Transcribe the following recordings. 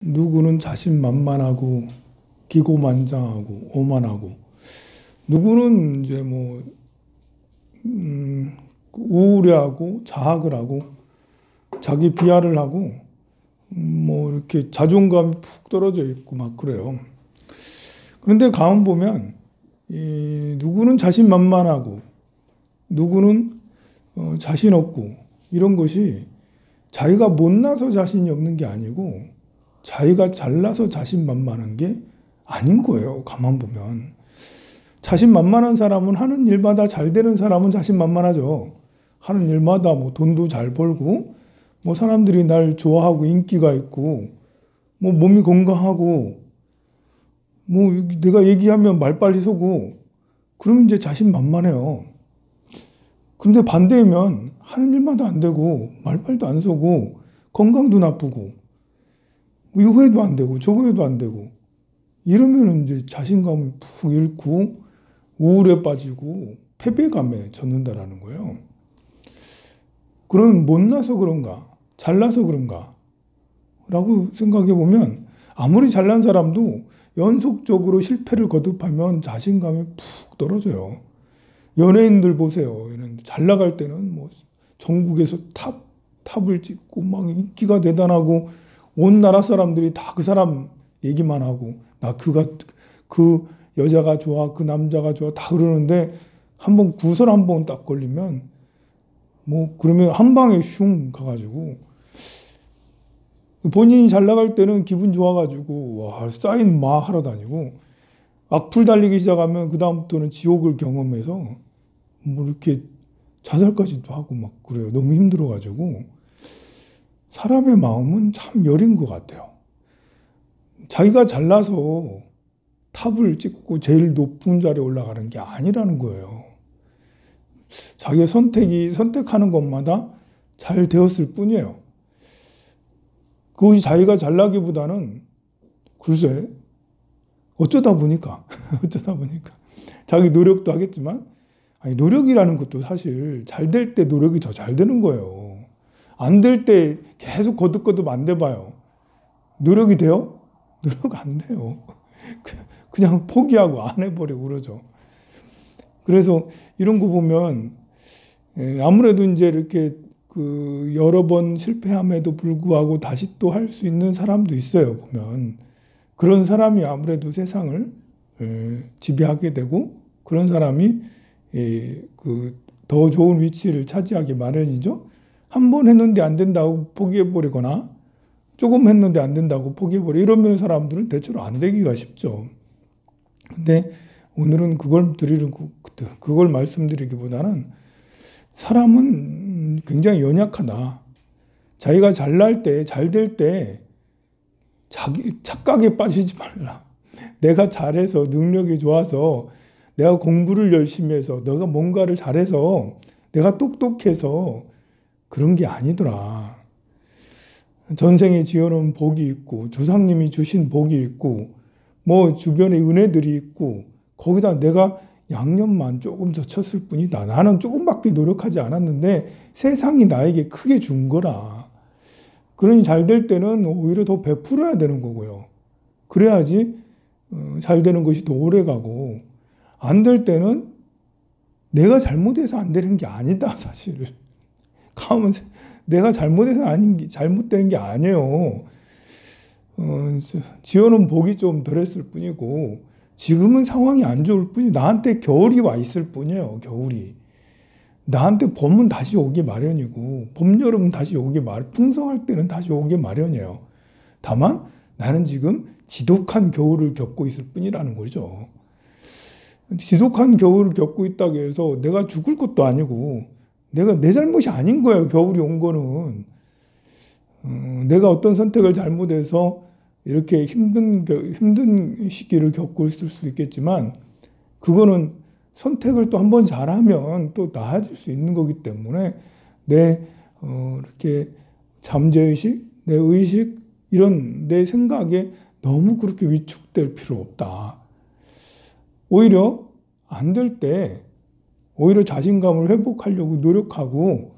누구는 자신만만하고 기고만장하고 오만하고, 누구는 이제 뭐 우울해하고 자학을 하고 자기 비하를 하고 뭐 이렇게 자존감이 푹 떨어져 있고 막 그래요. 그런데 가만 보면 누구는 자신만만하고 누구는 자신 없고, 이런 것이 자기가 못나서 자신이 없는 게 아니고 자기가 잘나서 자신만만한 게 아닌 거예요. 가만 보면 자신만만한 사람은 하는 일마다 잘 되는 사람은 자신만만하죠. 하는 일마다 뭐 돈도 잘 벌고 뭐 사람들이 날 좋아하고 인기가 있고 뭐 몸이 건강하고 뭐 내가 얘기하면 말 빨리 서고, 그러면 이제 자신만만해요. 근데 반대면 하는 일마다 안 되고 말빨도 안 서고 건강도 나쁘고 이거 해도 안 되고 저거 해도 안 되고, 이러면 이제 자신감을 푹 잃고 우울에 빠지고 패배감에 젖는다라는 거예요. 그럼 못나서 그런가 잘나서 그런가 라고 생각해 보면, 아무리 잘난 사람도 연속적으로 실패를 거듭하면 자신감이 푹 떨어져요. 연예인들 보세요. 잘 나갈 때는 뭐 전국에서 탑을 찍고 막 인기가 대단하고 온 나라 사람들이 다 그 사람 얘기만 하고, 나 그 여자가 좋아, 그 남자가 좋아 다 그러는데 한번 구설 한번 딱 걸리면 뭐 그러면 한 방에 슝 가가지고, 본인이 잘 나갈 때는 기분 좋아가지고 와 사인 막 하러 다니고, 악플 달리기 시작하면 그 다음부터는 지옥을 경험해서 뭐 이렇게 자살까지도 하고 막 그래요. 너무 힘들어가지고. 사람의 마음은 참 여린 것 같아요. 자기가 잘나서 탑을 찍고 제일 높은 자리에 올라가는 게 아니라는 거예요. 자기의 선택하는 것마다 잘 되었을 뿐이에요. 그것이 자기가 잘나기보다는 글쎄 어쩌다 보니까 자기 노력도 하겠지만, 아니 노력이라는 것도 사실 잘 될 때 노력이 더 잘 되는 거예요. 안 될 때 계속 거듭거듭 안 돼봐요. 노력이 돼요? 노력 안 돼요. 그냥 포기하고 안 해버리고 그러죠. 그래서 이런 거 보면 아무래도 이제 이렇게 그 여러 번 실패함에도 불구하고 다시 또 할 수 있는 사람도 있어요. 보면 그런 사람이 아무래도 세상을 지배하게 되고, 그런 사람이 그 더 좋은 위치를 차지하기 마련이죠. 한 번 했는데 안 된다고 포기해버리거나 조금 했는데 안 된다고 포기해버리고 이러면 사람들은 대체로 안 되기가 쉽죠. 근데 오늘은 그걸 말씀드리기보다는 사람은 굉장히 연약하다. 자기가 잘날 때, 잘 될 때 착각에 빠지지 말라. 내가 잘해서 능력이 좋아서 내가 공부를 열심히 해서 내가 뭔가를 잘해서 내가 똑똑해서 그런 게 아니더라. 전생에 지어놓은 복이 있고 조상님이 주신 복이 있고 뭐 주변에 은혜들이 있고 거기다 내가 양념만 조금 더 쳤을 뿐이다. 나는 조금밖에 노력하지 않았는데 세상이 나에게 크게 준 거라. 그러니 잘 될 때는 오히려 더 베풀어야 되는 거고요. 그래야지 잘 되는 것이 더 오래 가고, 안 될 때는 내가 잘못해서 안 되는 게 아니다, 사실. 가면 내가 잘못해서 잘못되는 게 아니에요. 지어놓은 복이 좀 덜했을 뿐이고, 지금은 상황이 안 좋을 뿐이, 나한테 겨울이 와 있을 뿐이에요, 겨울이. 나한테 봄은 다시 오기 마련이고, 봄, 여름은 다시 풍성할 때는 다시 오기 마련이에요. 다만 나는 지금 지독한 겨울을 겪고 있을 뿐이라는 거죠. 지독한 겨울을 겪고 있다고 해서 내가 죽을 것도 아니고, 내 잘못이 아닌 거예요, 겨울이 온 거는. 내가 어떤 선택을 잘못해서 이렇게 힘든 시기를 겪고 있을 수도 있겠지만, 그거는 선택을 또 한번 잘하면 또 나아질 수 있는 거기 때문에 이렇게 잠재의식, 내 의식, 이런 내 생각에 너무 그렇게 위축될 필요 없다. 오히려 안 될 때 오히려 자신감을 회복하려고 노력하고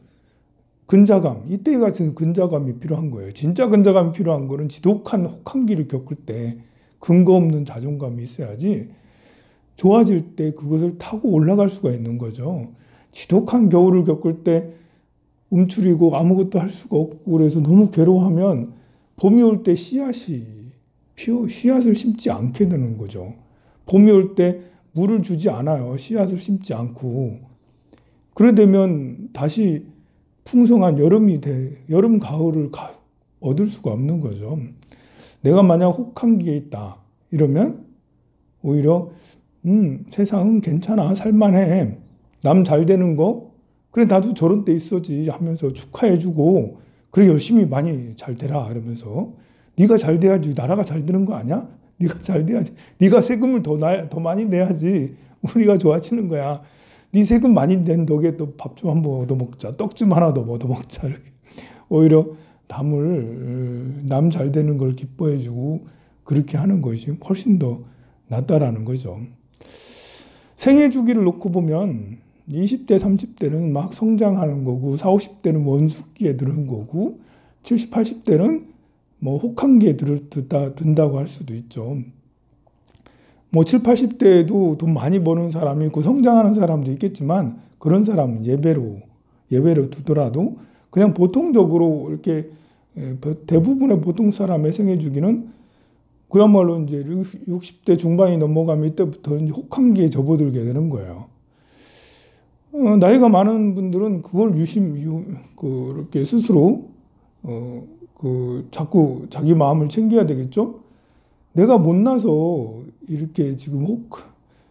근자감, 이때 같은 근자감이 필요한 거예요. 진짜 근자감이 필요한 거는 지독한 혹한기를 겪을 때 근거 없는 자존감이 있어야지 좋아질 때 그것을 타고 올라갈 수가 있는 거죠. 지독한 겨울을 겪을 때 움츠리고 아무것도 할 수가 없고 그래서 너무 괴로워하면 봄이 올 때 씨앗을 심지 않게 되는 거죠. 봄이 올 때 물을 주지 않아요. 씨앗을 심지 않고. 그래 되면 다시 풍성한 여름, 가을을 얻을 수가 없는 거죠. 내가 만약 혹한기에 있다. 이러면 오히려 세상은 괜찮아. 살만해. 남 잘 되는 거 그래 나도 저런 때 있어지 하면서 축하해주고 그래 열심히 많이 잘 되라 이러면서 네가 잘 돼야지 나라가 잘 되는 거 아니야? 네가 잘 돼야지. 네가 세금을 더 많이 내야지 우리가 좋아지는 거야. 네 세금 많이 낸 덕에 또 밥 좀 한 번 얻어먹자. 떡 좀 하나 더 얻어먹자. 이렇게. 오히려 남 잘 되는 걸 기뻐해주고 그렇게 하는 것이 훨씬 더 낫다라는 거죠. 생애 주기를 놓고 보면 20대, 30대는 막 성장하는 거고 40, 50대는 원숙기에 들은 거고 70, 80대는 뭐 혹한기에 든다고 할 수도 있죠. 뭐 7, 80대에도 돈 많이 버는 사람이 있고 성장하는 사람도 있겠지만 그런 사람은 예외로 두더라도 그냥 보통적으로 이렇게 대부분의 보통 사람의 생애 주기는 그야말로 이제 60대 중반이 넘어가면 이때부터 이제 혹한기에 접어들게 되는 거예요. 나이가 많은 분들은 그걸 그렇게 스스로 자꾸 자기 마음을 챙겨야 되겠죠. 내가 못나서 이렇게 지금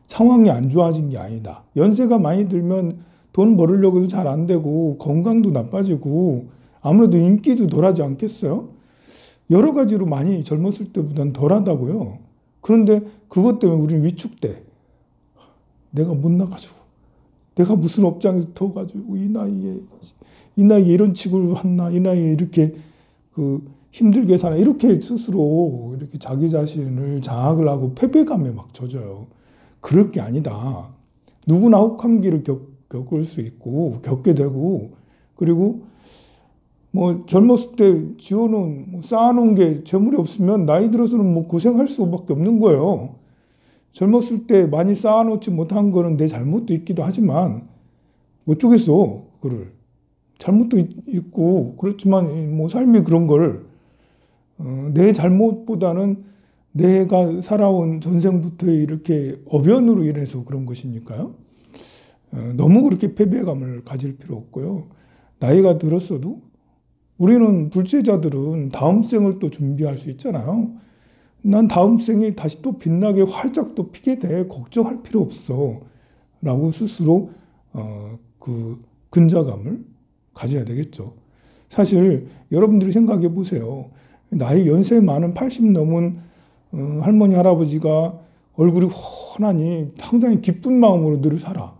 상황이 안 좋아진 게 아니다. 연세가 많이 들면 돈 벌으려고 해도 잘 안 되고 건강도 나빠지고 아무래도 인기도 덜하지 않겠어요? 여러 가지로 많이 젊었을 때보다는 덜하다고요. 그런데 그것 때문에 우리는 위축돼. 내가 못 나가지고. 내가 무슨 업장에 붙어가지고 이 나이에 이런 취급을 했나, 이 나이에 이렇게 힘들게 사나, 이렇게 스스로 이렇게 자기 자신을 장악을 하고 패배감에 막 젖어요. 그럴 게 아니다. 누구나 혹한기를 겪을 수 있고, 겪게 되고, 그리고 뭐 젊었을 때 지어놓은, 쌓아놓은 게 재물이 없으면 나이 들어서는 뭐 고생할 수밖에 없는 거예요. 젊었을 때 많이 쌓아놓지 못한 거는 내 잘못도 있기도 하지만 어쩌겠어 그거를 잘못도 있고 그렇지만 뭐 삶이 그런 걸 내 잘못보다는 내가 살아온 전생부터의 이렇게 어변으로 인해서 그런 것이니까요. 너무 그렇게 패배감을 가질 필요 없고요. 나이가 들었어도 우리는 불세자들은 다음 생을 또 준비할 수 있잖아요. 난 다음 생에 다시 또 빛나게 활짝 또 피게 돼. 걱정할 필요 없어. 라고 스스로 그 근자감을 가져야 되겠죠. 사실 여러분들이 생각해 보세요. 나이 연세 많은 80 넘은 할머니 할아버지가 얼굴이 훤하니 상당히 기쁜 마음으로 늘 살아.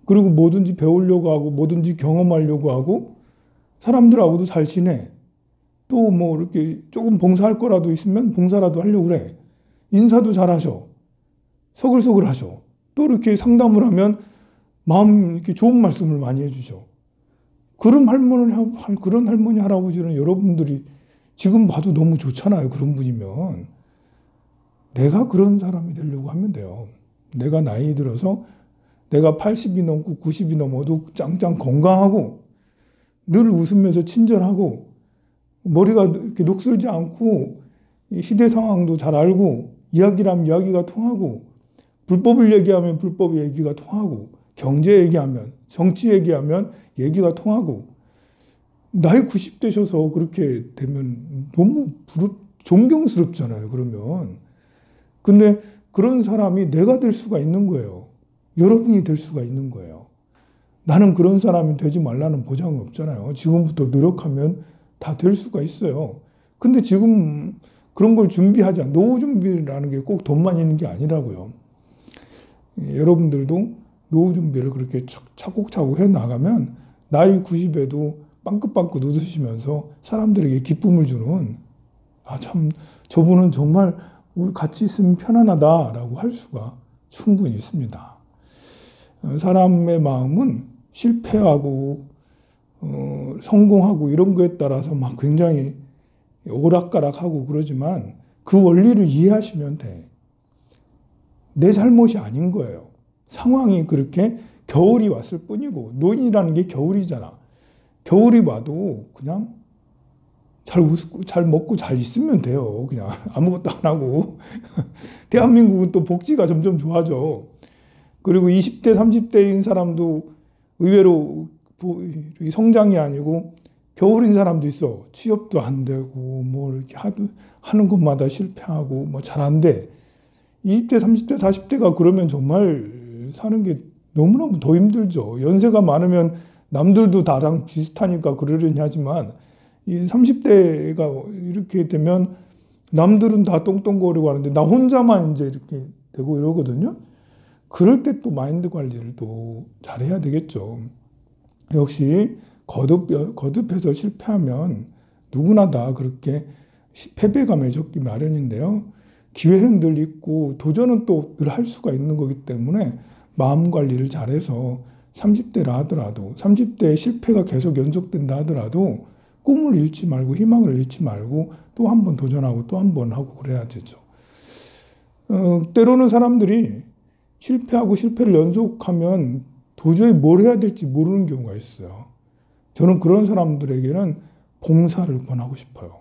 그리고 뭐든지 배우려고 하고 뭐든지 경험하려고 하고 사람들하고도 잘 지내. 또 뭐 이렇게 조금 봉사할 거라도 있으면 봉사라도 하려고 그래. 인사도 잘하셔. 서글서글 하셔. 또 이렇게 상담을 하면 마음 이렇게 좋은 말씀을 많이 해주셔. 그런 할머니, 할아버지는 여러분들이 지금 봐도 너무 좋잖아요. 그런 분이면. 내가 그런 사람이 되려고 하면 돼요. 내가 나이 들어서 내가 80이 넘고 90이 넘어도 짱짱 건강하고 늘 웃으면서 친절하고 머리가 이렇게 녹슬지 않고 시대 상황도 잘 알고 이야기라면 이야기가 통하고 불법을 얘기하면 불법 얘기가 통하고 경제 얘기하면 정치 얘기하면 얘기가 통하고 나이 90되셔서 그렇게 되면 너무 존경스럽잖아요. 그러면. 근데 그런 사람이 내가 될 수가 있는 거예요. 여러분이 될 수가 있는 거예요. 나는 그런 사람이 되지 말라는 보장이 없잖아요. 지금부터 노력하면 다 될 수가 있어요. 근데 지금 그런 걸 준비하지 않아. 노후 준비라는 게 꼭 돈만 있는 게 아니라고요. 여러분들도 노후 준비를 그렇게 차곡차곡 해 나가면 나이 90에도 빵긋빵긋 웃으시면서 사람들에게 기쁨을 주는 참 저분은 정말 우리 같이 있으면 편안하다라고 할 수가 충분히 있습니다. 사람의 마음은 실패하고 성공하고 이런 거에 따라서 막 굉장히 오락가락하고 그러지만 그 원리를 이해하시면 돼. 내 잘못이 아닌 거예요. 상황이 그렇게 겨울이 왔을 뿐이고, 노인이라는 게 겨울이잖아. 겨울이 와도 그냥 잘 웃고 잘 먹고 잘 있으면 돼요. 그냥 아무것도 안 하고. 대한민국은 또 복지가 점점 좋아져. 그리고 20대, 30대인 사람도 의외로 성장이 아니고 겨울인 사람도 있어. 취업도 안 되고 뭐 이렇게 하는 것마다 실패하고 뭐 잘 안 돼. 20대, 30대, 40대가 그러면 정말 사는 게 너무너무 더 힘들죠. 연세가 많으면 남들도 나랑 비슷하니까 그러려니 하지만 이 30대가 이렇게 되면 남들은 다 똥똥거리고 하는데 나 혼자만 이제 이렇게 되고 이러거든요. 그럴 때 또 마인드 관리를 또 잘해야 되겠죠. 역시 거듭해서 실패하면 누구나 다 그렇게 패배감에 적기 마련인데요. 기회는 늘 있고 도전은 또 늘 할 수가 있는 거기 때문에 마음 관리를 잘해서 30대라 하더라도 30대의 실패가 계속 연속된다 하더라도 꿈을 잃지 말고 희망을 잃지 말고 또 한 번 도전하고 또 한 번 하고 그래야 되죠. 때로는 사람들이 실패하고 실패를 연속하면 도저히 뭘 해야 될지 모르는 경우가 있어요. 저는 그런 사람들에게는 봉사를 권하고 싶어요.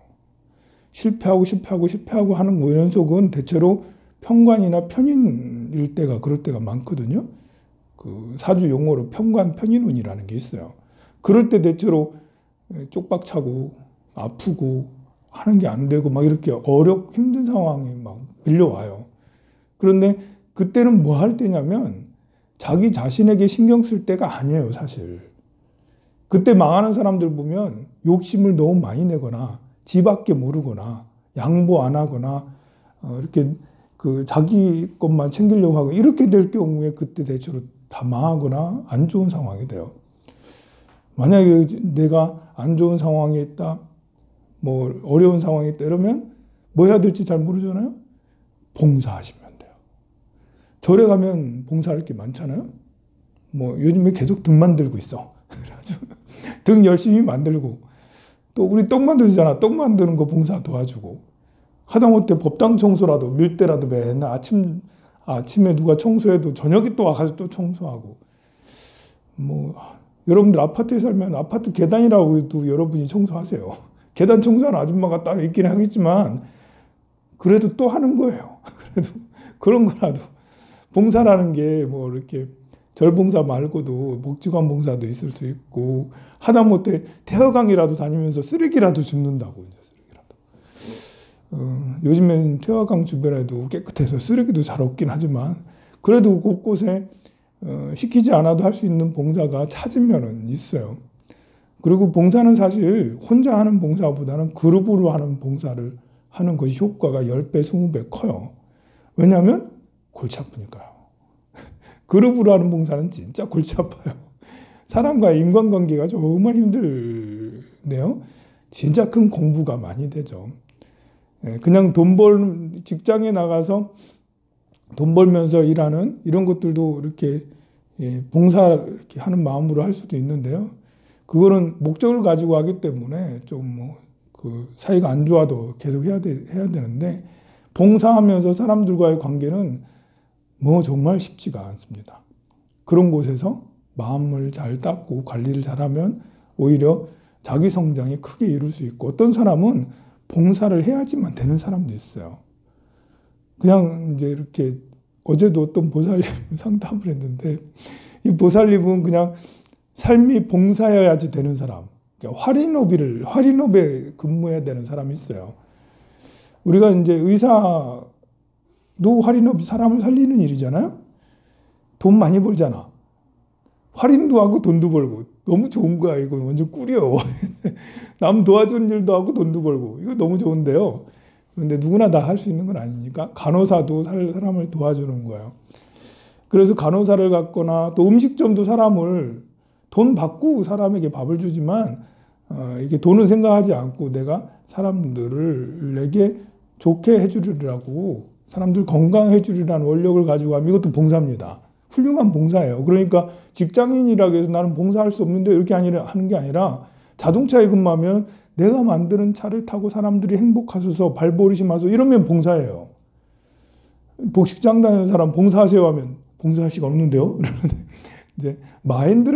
실패하고 하는 거 연속은 대체로 편관이나 편인일 때가 그럴 때가 많거든요. 그 사주 용어로 편관 편인운이라는 게 있어요. 그럴 때 대체로 쪽박차고 아프고 하는 게 안 되고 막 이렇게 힘든 상황이 막 밀려와요. 그런데 그때는 뭐 할 때냐면 자기 자신에게 신경 쓸 때가 아니에요, 사실. 그때 망하는 사람들 보면 욕심을 너무 많이 내거나 지밖에 모르거나 양보 안 하거나 이렇게 그 자기 것만 챙기려고 하고 이렇게 될 경우에 그때 대체로 다 망하거나 안 좋은 상황이 돼요. 만약에 내가 안 좋은 상황에 있다, 뭐 어려운 상황에 있다 이러면 뭐 해야 될지 잘 모르잖아요. 봉사하시면 돼요. 절에 가면 봉사할 게 많잖아요. 뭐 요즘에 계속 등 만들고 있어. 등 열심히 만들고 또 우리 떡 만들잖아. 떡 만드는 거 봉사 도와주고 하다못해 법당 청소라도 밀대라도 맨날 아침에 누가 청소해도 저녁에 또 와서 또 청소하고 뭐 여러분들 아파트에 살면 아파트 계단이라고 해도 여러분이 청소하세요. 계단 청소하는 아줌마가 따로 있긴 하겠지만 그래도 또 하는 거예요. 그래도 그런 거라도 봉사라는 게 뭐 이렇게 절봉사 말고도 복지관 봉사도 있을 수 있고 하다못해 태화강이라도 다니면서 쓰레기라도 줍는다고 이제 쓰레기라도. 요즘엔 태화강 주변에도 깨끗해서 쓰레기도 잘 없긴 하지만 그래도 곳곳에 시키지 않아도 할 수 있는 봉사가 찾으면은 있어요. 그리고 봉사는 사실 혼자 하는 봉사보다는 그룹으로 하는 봉사를 하는 것이 효과가 10배, 20배 커요. 왜냐하면 골치 아프니까요. 그룹으로 하는 봉사는 진짜 골치 아파요. 사람과의 인간관계가 정말 힘들네요. 진짜 큰 공부가 많이 되죠. 그냥 직장에 나가서 돈 벌면서 일하는 이런 것들도 이렇게 봉사 이렇게 하는 마음으로 할 수도 있는데요. 그거는 목적을 가지고 하기 때문에 좀 뭐 그 사이가 안 좋아도 계속 해야 되는데 봉사하면서 사람들과의 관계는 뭐 정말 쉽지가 않습니다. 그런 곳에서 마음을 잘 닦고 관리를 잘하면 오히려 자기 성장이 크게 이룰 수 있고 어떤 사람은 봉사를 해야지만 되는 사람도 있어요. 그냥 이제 이렇게 어제도 어떤 보살님 상담을 했는데 이 보살님은 그냥 삶이 봉사여야지 되는 사람, 그러니까 활인업에 근무해야 되는 사람이 있어요. 우리가 이제 의사도 활인업이 사람을 살리는 일이잖아요. 돈 많이 벌잖아. 활인도 하고 돈도 벌고 너무 좋은 거야. 이거 완전 꿀이요. 남 도와주는 일도 하고 돈도 벌고 이거 너무 좋은데요. 그런데 누구나 다 할 수 있는 건 아니니까 간호사도 사람을 도와주는 거예요. 그래서 간호사를 갖거나 또 음식점도 사람을 돈 받고 사람에게 밥을 주지만 이게 돈은 생각하지 않고 내가 사람들에게 좋게 해주리라고 사람들 건강해 주리라는 원력을 가지고 하면 이것도 봉사입니다. 훌륭한 봉사예요. 그러니까 직장인이라고 해서 나는 봉사할 수 없는데 이렇게 하는 게 아니라 자동차에 근무하면 내가 만드는 차를 타고 사람들이 행복하셔서 발버릇이 맞서 이러면 봉사예요. 복식장 다니는 사람 봉사하세요 하면 봉사할 시간 없는데요. 이제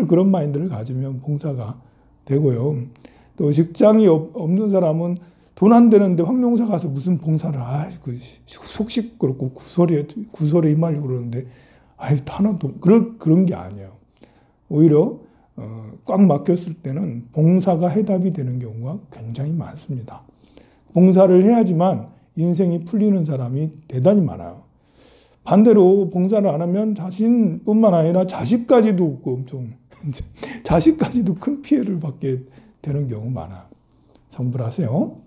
그런 마인드를 가지면 봉사가 되고요. 또 직장이 없는 사람은 돈 안 되는데 황룡사 가서 무슨 봉사를 속 시끄럽고 구설에 임하려고 그러는데 하나도 그런 게 아니에요. 오히려 꽉 막혔을 때는 봉사가 해답이 되는 경우가 굉장히 많습니다. 봉사를 해야지만 인생이 풀리는 사람이 대단히 많아요. 반대로 봉사를 안 하면 자신뿐만 아니라 자식까지도 자식까지도 큰 피해를 받게 되는 경우 많아요. 성불하세요.